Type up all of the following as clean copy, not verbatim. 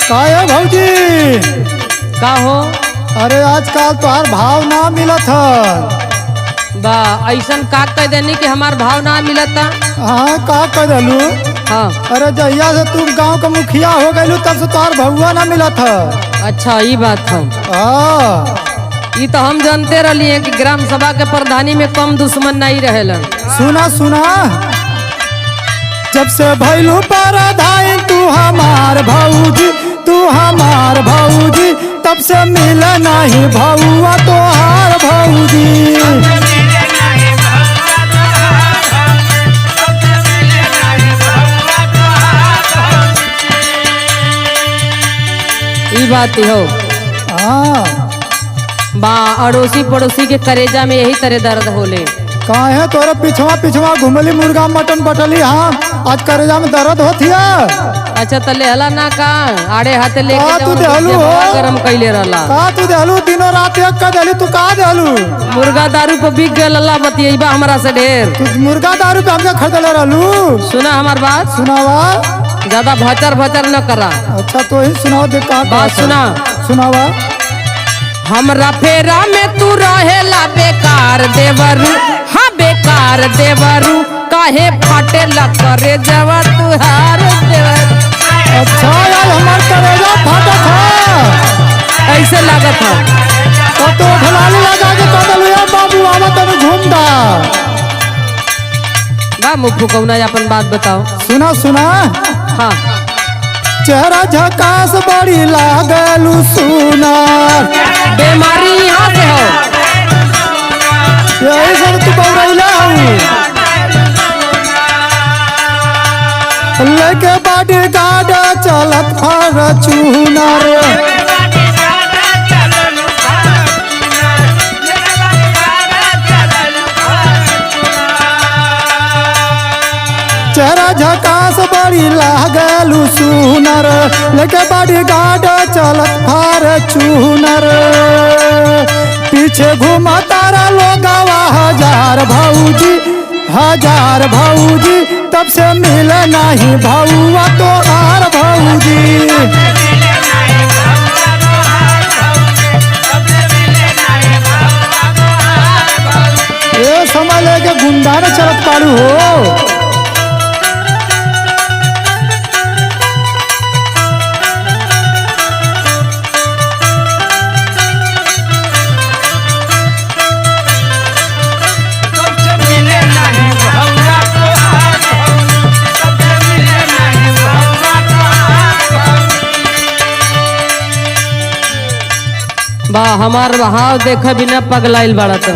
का है भौजी? का हो? अरे आजकल तोहार भाव ना मिलत है। बा ऐसन का कह देनी कि हमार भाव ना मिलता। हाँ का कह दलू? हाँ अरे जहिया से तुम गांव का मुखिया हो गयलू तब से तोहार भौआ ना मिलत है। अच्छा ये बात हम हाँ ये तो हम जानते रहिए कि ग्राम सभा के प्रधानी में कम दुश्मन नहीं रहेलन। सुना सुना, जब से भैलू प्रधानी तू हमार भौजी, तू हमार भौजी, तब से मिले नहीं भौआ तोहार भौजी। ये बात ही हो। हाँ बा अड़ोसी पड़ोसी के करेजा में यही तरह दर्द होले। काहे तोरे पिछवा पिछवा घुमली मुर्गा मटन बटली। हाँ आज करेजा में दर्द होती है। अच्छा तले हला ना का आड़े हाथे का लेके तू जवन देहलू भुजिया हो? बड़ा गरम कैले रहला। का तू देहलू दिनों रात एक का देहली, तू का देहलू? मुर्गा दारू पे बिक गए अल्लाह बतियेबा हमरा से ढेर। तू मुर्गा दारू पे हमके खरीदले रहलू। सुना हमार बात, सुनावा। ज्यादा भचर भचर न करा। अच्छा तो ही सुनाओ दे का बात सुना। सुनावा। हमरा फेरा में तू रहेला बेकार देवरू, हाँ बेकार देवरू, काहे फाटे ला करे जवा तुहार देवरू। अच्छा यार हमार करेजा फाटत है। ऐसे लागत है तो ढलाली लगा के कदल या बाबू आवा तने घूमदा। बा मुख फुकौना अपन बात बताओ। सुना सुना, हाँ चेहरा झकास बड़ी लागलू सुनार। बीमारी यहाँ से हो। यही सब तू बौरैला हूँ। लेके बाडी गाड चलत फॉर्च्यूनर। चेहरा झकास बड़ी लागलू सुनर, लेके बाडी गाड चलत फॉर्च्यूनर। पीछे घुमा तारा लोगवा हजार भौजी, हजार भौजी, तब से मिले नहीं भौआ तोहार भौजी। ये समझ लेके गुंडा ने चलत पारू हो। बा हमार भाव देखे बिना पगलाइल बड़ा तो।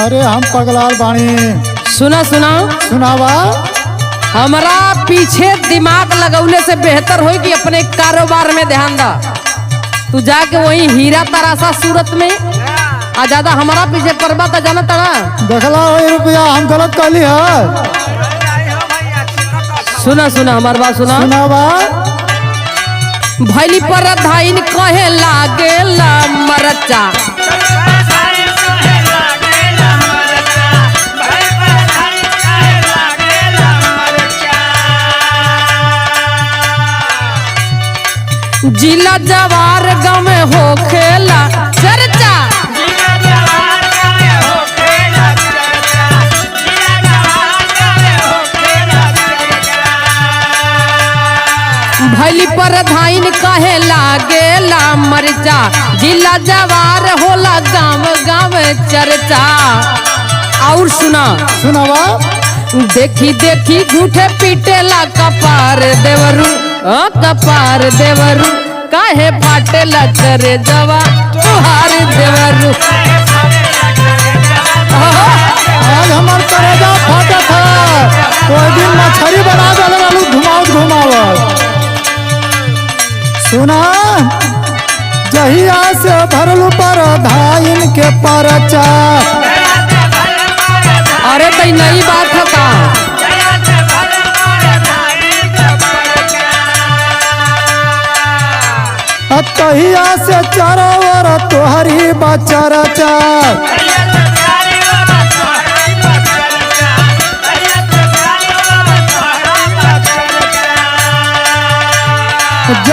अरे हम पगलाल बाणी। सुना सुना, सुनावा। हमारा पीछे दिमाग लगौले से बेहतर हो कि अपने कारोबार में ध्यान दा। तू जाके वही हीरा तरासा सूरत में आ ज्यादा हमारा पीछे परबा तो जाना तड़ा। देखला वही रुपया हम गलत कहली है। सुना सुना हमार बात सुना। सुनावा। भैली पर धाइन कहे लागेला मरचा, जिला जवार गाँव में हो खेला चर्चा। भैली पर धाइन कहे लागेला मरचा, जिला जवार होला गाँव गाँव चर्चा। और सुना। सुनावा। देखी देखी झूठे पीटेला कपार देवरू, कपार देवरू, काहे फाटेला करे जवा तुहार देवरू। आज हमार करेजा फाटत है। कोई दिन मछली बना देले रहलू घुमावत घुमावत। सुना, जहिया से भरलू प्रधान के परचा। अरे तई नई बात है का? तहिया से चरोवर तोहरी बचरचा।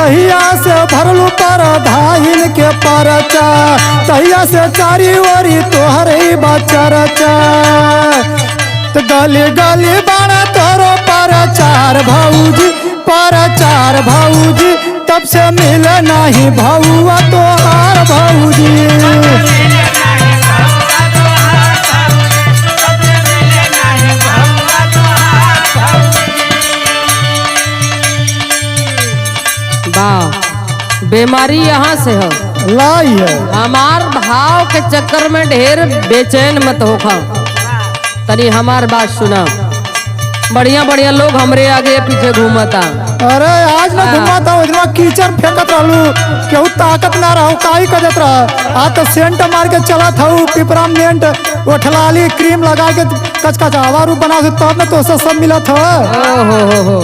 जहिया से भरलू परधाइन के परचा तहिया से चारी ओरी तोहर ही बचरचा तो गली गली बाड़ा तोरो परचार भौजी परचार भौजी तब से मिले नहीं भौआ तोहार भौजी। बीमारी यहाँ से हो लाई है। हमार भाव के चक्कर में ढेर बेचैन मत होखा। तनी हमार बात सुना। बढ़िया बढ़िया लोग हमरे आगे पीछे घूमता। अरे आज ना घूमता इतना कीचड़ फेंकत रहलू केहू ताकत ना रहो काई करत रहा। आज तो सेंट मार के चला था पिपरामेंट ओठलाली क्रीम लगा के कचकचावा रूप बना तब में तो सब मिला था। हो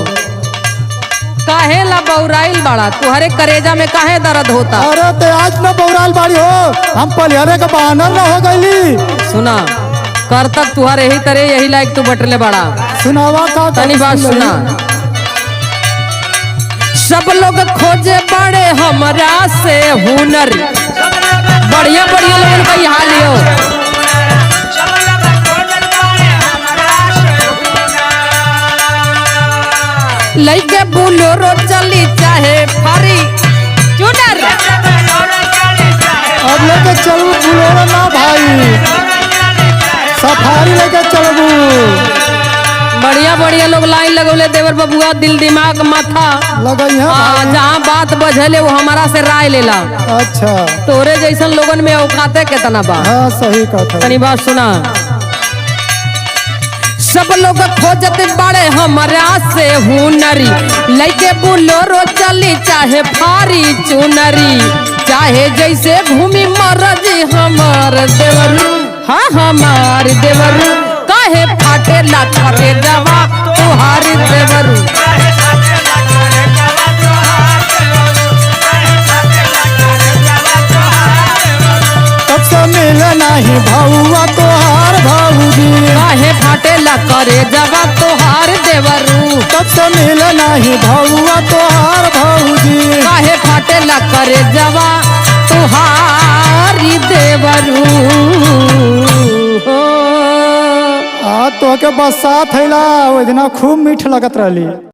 काहे ला बौराइल बाड़ा तुहरे करेजा में काहे दर्द होता। अरे तो आज न बौराइल बाड़ी हो हम पलिहरे के बहानर न हो गईली। सुना कर तक तुहरे यही तरह यही लायक तू बटले बड़ा। सुनावा का तनी बात सुना। सब लोग खोजे बड़े हमरा से हुनर बढ़िया बढ़िया लोगन का यहाँ लियो। लइके बोलेरो चली चाहे फारी चुनर अब लेके चलू बोलेरो ना भाई सफारी लेके चलबू। बढ़िया बढ़िया लोग लाइन लगौले देवर बबुआ दिल दिमाग माथा लगई है जहाँ बात बझले वो हमारा से राय लेला। अच्छा तोरे जैसन लोगन में औकाते कितना बा। हाँ सही कहा। तनी बात सुना। सब लोग खोजत बड़े हमरा से हुनरी लइके बोलेरो चली चाहे फारी चुनरी चाहे जैसे घूमी मरजी हमार देवरू। हाँ हमार देवरू काहे फाटे ला करे जवा तुहार देवरू। तब से मिले नहीं भौआ तोहार भौजी काहे फाटे ला करे जवा तुहार देवरू। तब से मिले नहीं भौआ तोहार भौजी काहे फाटे ला करे जवा तुहारी देवरू। आ तो के बरसात हैला ओइ दिना खूब मीठ लगत रहली।